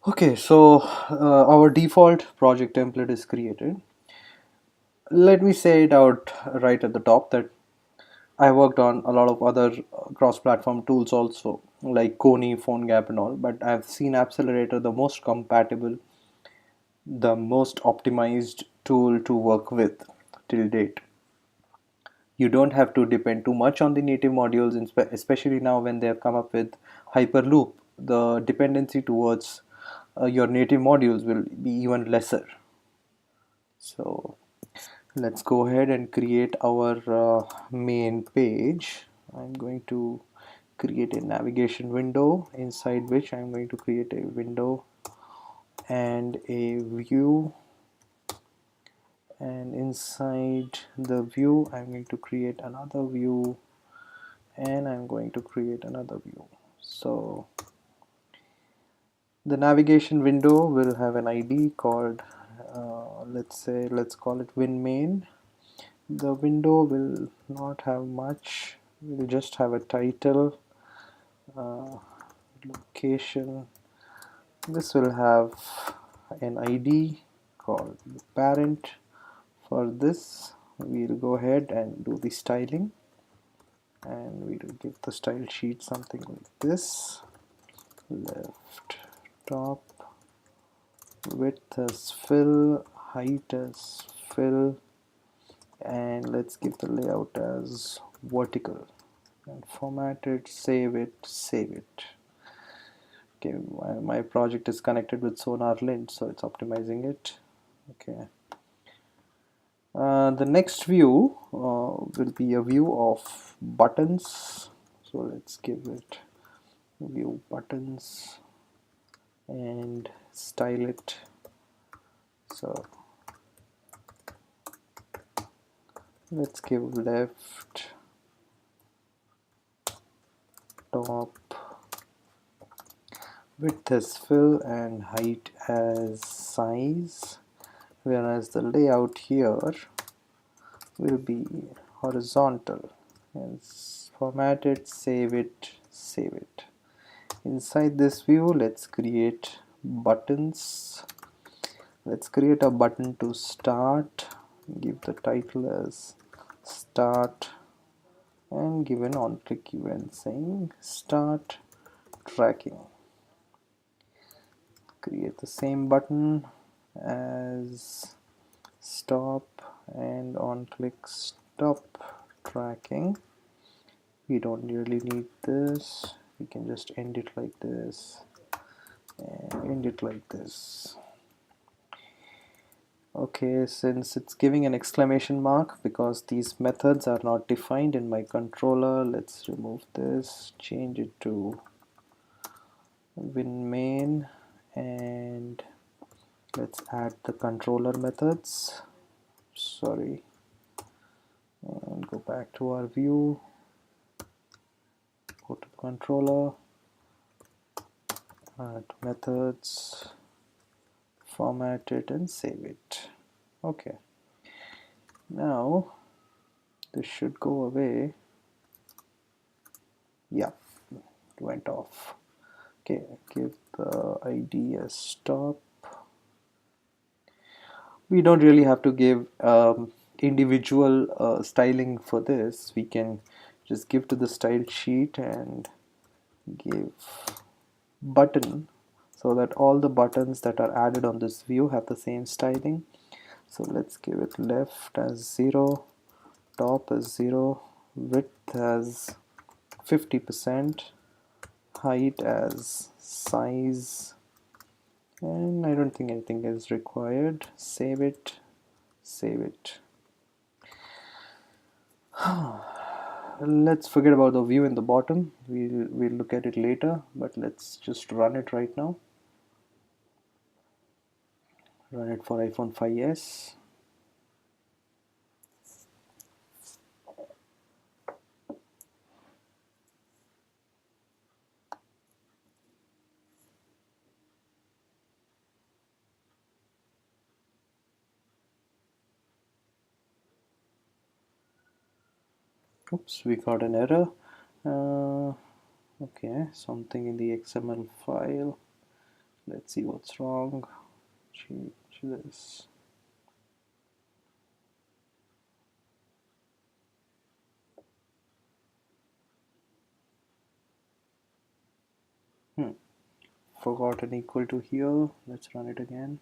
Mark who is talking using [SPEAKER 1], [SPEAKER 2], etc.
[SPEAKER 1] Okay, so our default project template is created. Let me say it out right at the top that I worked on a lot of other cross-platform tools also, like Kony, PhoneGap, and all. But I've seen Accelerator the most compatible, the most optimized tool to work with till date. You don't have to depend too much on the native modules, especially now when they have come up with Hyperloop. The dependency towards your native modules will be even lesser. So let's go ahead and create our main page. I'm going to create a navigation window inside which I'm going to create a window and a view, and inside the view I'm going to create another view, and I'm going to create another view. So the navigation window will have an ID called let's call it WinMain. The window will not have much, we'll just have a title, location. This will have an ID called parent. For this we'll go ahead and do the styling, and we'll give the style sheet something like this: left top, width as fill, height as fill, and let's give the layout as vertical, and format it, save it. Okay, my project is connected with Sonar Lint, so it's optimizing it. Okay. The next view will be a view of buttons. So let's give it view buttons and style it. So let's give left top, width as fill, and height as size, whereas the layout here will be horizontal, and format it, save it. Inside this view, let's create buttons. Let's create a button to start, give the title as start, and give an on click event saying start tracking. Create the same button as stop and on click stop tracking. We don't really need this, we can just end it like this and end it like this. Okay, since it's giving an exclamation mark because these methods are not defined in my controller, let's remove this, change it to WinMain, and let's add the controller methods. Sorry, and go back to our view, go to controller, add methods, format it, and save it. Okay, now this should go away. Yeah, it went off. Okay, give the ID as stop. We don't really have to give individual styling for this. We can just give to the style sheet and give button, so that all the buttons that are added on this view have the same styling. So let's give it left as 0, top as 0, width as 50%, height as size, and I don't think anything is required. Save it, save it. Let's forget about the view in the bottom. We'll look at it later, but let's just run it right now. Run it for iPhone 5s. Oops, we got an error. Okay, something in the XML file. Let's see what's wrong. Change this. Hmm. Forgot an equal to here. Let's run it again.